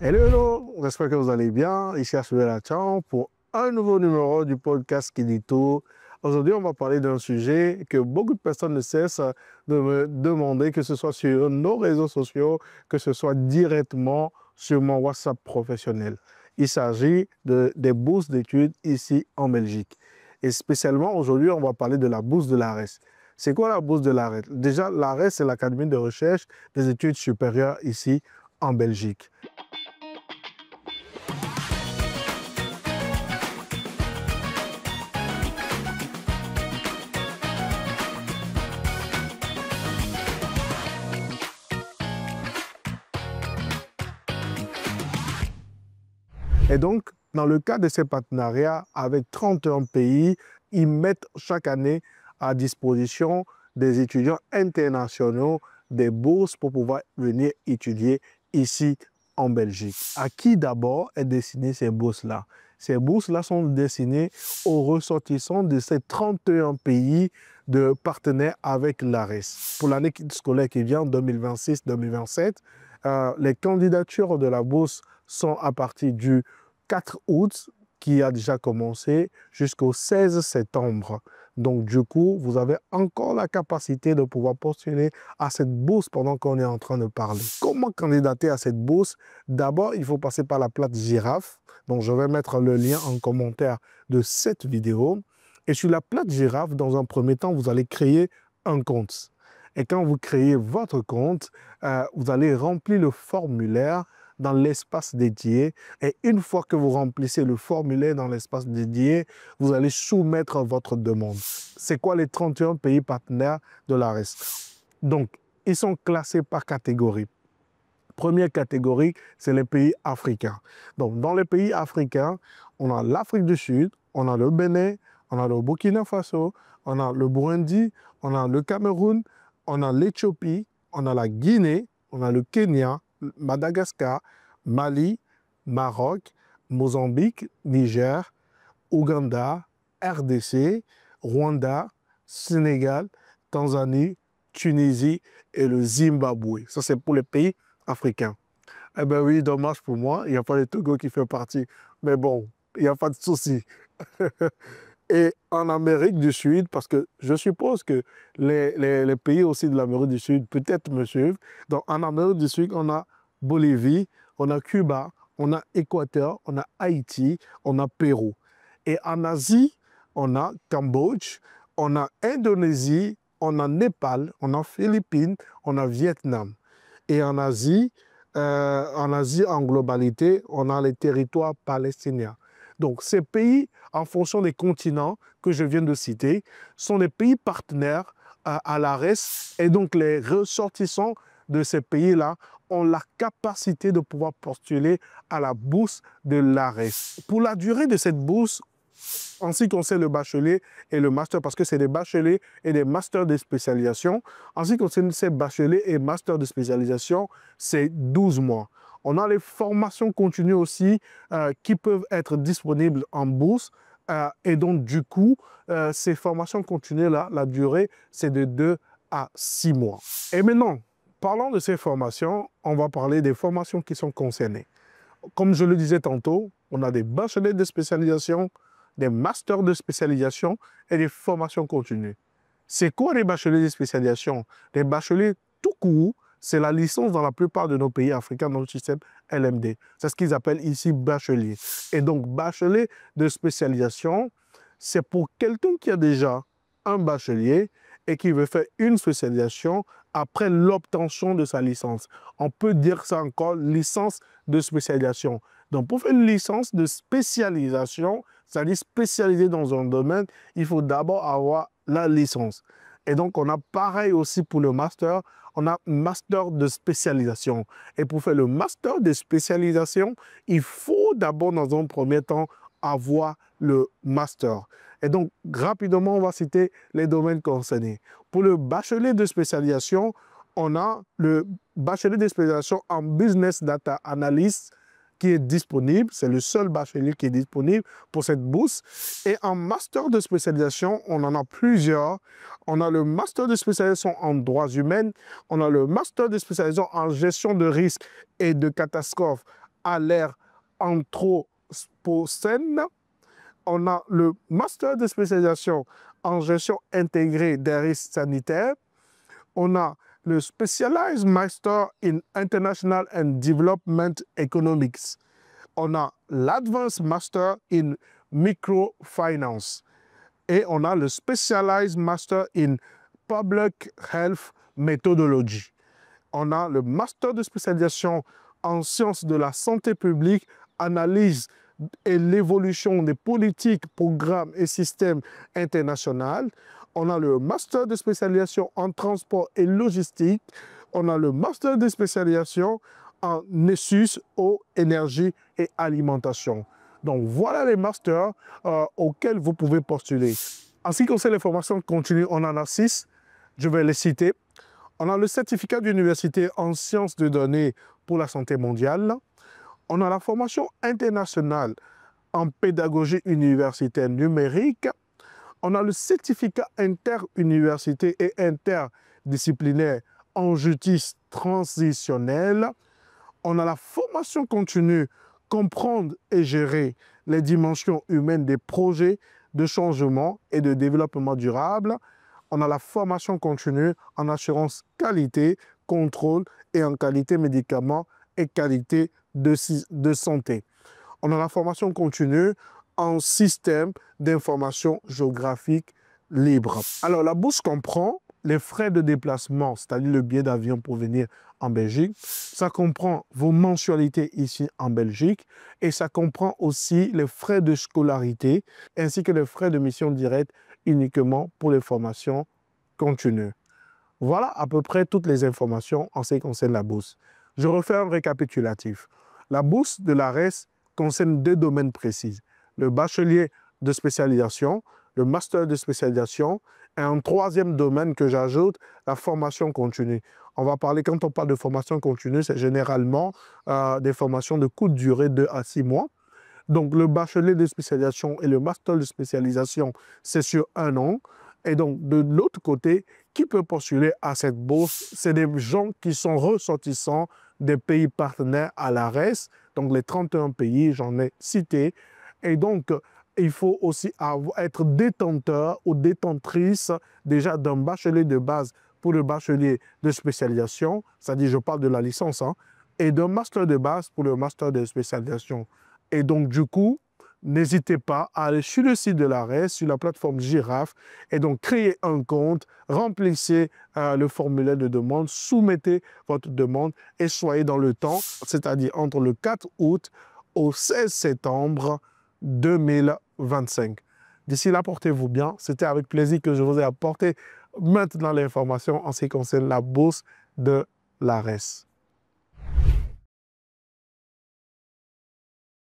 Hello, hello, j'espère que vous allez bien. Ici Assoubé Lachan pour un nouveau numéro du podcast qui dit tout. Aujourd'hui, on va parler d'un sujet que beaucoup de personnes ne cessent de me demander, que ce soit sur nos réseaux sociaux, que ce soit directement sur mon WhatsApp professionnel. Il s'agit des bourses d'études ici en Belgique. Et spécialement aujourd'hui, on va parler de la bourse de l'ARES. C'est quoi la bourse de l'ARES? Déjà, l'ARES, c'est l'Académie de recherche des études supérieures ici en Belgique. Et donc, dans le cadre de ces partenariats avec 31 pays, ils mettent chaque année à disposition des étudiants internationaux des bourses pour pouvoir venir étudier ici en Belgique. À qui d'abord est destinées ces bourses-là? Ces bourses-là sont destinées aux ressortissants de ces 31 pays de partenaires avec l'ARES. Pour l'année scolaire qui vient, 2026-2027, les candidatures de la bourse sont à partir du 4 août, qui a déjà commencé, jusqu'au 16 septembre. Donc, du coup, vous avez encore la capacité de pouvoir postuler à cette bourse pendant qu'on est en train de parler. Comment candidater à cette bourse? D'abord, il faut passer par la plate Girafe. Donc, je vais mettre le lien en commentaire de cette vidéo. Et sur la plate Girafe, dans un premier temps, vous allez créer un compte. Et quand vous créez votre compte, vous allez remplir le formulaire dans l'espace dédié. Et une fois que vous remplissez le formulaire dans l'espace dédié, vous allez soumettre votre demande. C'est quoi les 31 pays partenaires de l'ARES? Donc, ils sont classés par catégorie. Première catégorie, c'est les pays africains. Donc, dans les pays africains, on a l'Afrique du Sud, on a le Bénin, on a le Burkina Faso, on a le Burundi, on a le Cameroun, on a l'Éthiopie, on a la Guinée, on a le Kenya, Madagascar, Mali, Maroc, Mozambique, Niger, Ouganda, RDC, Rwanda, Sénégal, Tanzanie, Tunisie et le Zimbabwe. Ça, c'est pour les pays africains. Eh bien oui, dommage pour moi, il n'y a pas le Togo qui fait partie. Mais bon, il n'y a pas de souci. Et en Amérique du Sud, parce que je suppose que les pays aussi de l'Amérique du Sud peut-être me suivent. Donc en Amérique du Sud, on a Bolivie, on a Cuba, on a Équateur, on a Haïti, on a Pérou. Et en Asie, on a Cambodge, on a Indonésie, on a Népal, on a Philippines, on a Vietnam. Et en Asie en globalité, on a les territoires palestiniens. Donc ces pays, en fonction des continents que je viens de citer, sont des pays partenaires à l'ARES. Et donc les ressortissants de ces pays-là ont la capacité de pouvoir postuler à la bourse de l'ARES. Pour la durée de cette bourse, en ce qui concerne le bachelier et le master, parce que c'est des bacheliers et des masters de spécialisation. En ce qui concerne ces bacheliers et masters de spécialisation, c'est 12 mois. On a les formations continues aussi qui peuvent être disponibles en bourse. Et donc, du coup, ces formations continues-là, la durée, c'est de 2 à 6 mois. Et maintenant, parlons de ces formations, on va parler des formations qui sont concernées. Comme je le disais tantôt, on a des bacheliers de spécialisation, des masters de spécialisation et des formations continues. C'est quoi les bacheliers de spécialisation? Les bacheliers tout court, c'est la licence dans la plupart de nos pays africains dans le système LMD. C'est ce qu'ils appellent ici bachelier. Et donc, bachelier de spécialisation, c'est pour quelqu'un qui a déjà un bachelier et qui veut faire une spécialisation après l'obtention de sa licence. On peut dire ça encore, licence de spécialisation. Donc, pour faire une licence de spécialisation, c'est-à-dire spécialisé dans un domaine, il faut d'abord avoir la licence. Et donc, on a pareil aussi pour le master, on a master de spécialisation. Et pour faire le master de spécialisation, il faut d'abord, dans un premier temps, avoir le master. Et donc, rapidement, on va citer les domaines concernés. Pour le bachelier de spécialisation, on a le bachelier de spécialisation en Business Data Analyst qui est disponible. C'est le seul bachelier qui est disponible pour cette bourse. Et en master de spécialisation, on en a plusieurs. On a le master de spécialisation en droits humains. On a le master de spécialisation en gestion de risques et de catastrophes à l'ère anthropocène. On a le master de spécialisation en gestion intégrée des risques sanitaires. On a le Specialized Master in International and Development Economics. On a l'Advanced Master in Microfinance. Et on a le Specialized Master in Public Health Methodology. On a le Master de spécialisation en sciences de la santé publique, analyse et l'évolution des politiques, programmes et systèmes internationaux. On a le Master de spécialisation en transport et logistique. On a le Master de spécialisation en ESSUS, eau, énergie et alimentation. Donc, voilà les masters auxquels vous pouvez postuler. En ce qui concerne les formations continues, on en a 6. Je vais les citer. On a le certificat d'université en sciences de données pour la santé mondiale. On a la formation internationale en pédagogie universitaire numérique. On a le certificat interuniversité et interdisciplinaire en justice transitionnelle. On a la formation continue, comprendre et gérer les dimensions humaines des projets de changement et de développement durable. On a la formation continue en assurance qualité, contrôle et en qualité médicaments et qualité de santé. On a la formation continue en système d'information géographique libre. Alors, la bourse comprend les frais de déplacement, c'est-à-dire le billet d'avion pour venir en Belgique. Ça comprend vos mensualités ici en Belgique et ça comprend aussi les frais de scolarité ainsi que les frais de mission directe uniquement pour les formations continues. Voilà à peu près toutes les informations en ce qui concerne la bourse. Je refais un récapitulatif. La bourse de l'ARES concerne 2 domaines précis. Le bachelier de spécialisation, le master de spécialisation et un 3e domaine que j'ajoute, la formation continue. On va parler, quand on parle de formation continue, c'est généralement des formations de courte durée, 2 à 6 mois. Donc, le bachelier de spécialisation et le master de spécialisation, c'est sur 1 an. Et donc, de l'autre côté, qui peut postuler à cette bourse? C'est des gens qui sont ressortissants des pays partenaires à l'ARES, donc les 31 pays, j'en ai cité. Et donc, il faut aussi être détenteur ou détentrice déjà d'un bachelier de base pour le bachelier de spécialisation, c'est-à-dire je parle de la licence, hein, et d'un master de base pour le master de spécialisation. Et donc, du coup, n'hésitez pas à aller sur le site de l'ARES, sur la plateforme Girafe, et donc créer un compte, remplissez le formulaire de demande, soumettez votre demande et soyez dans le temps, c'est-à-dire entre le 4 août au 16 septembre 2025. D'ici là, portez-vous bien. C'était avec plaisir que je vous ai apporté maintenant l'information en ce qui concerne la bourse de l'ARES.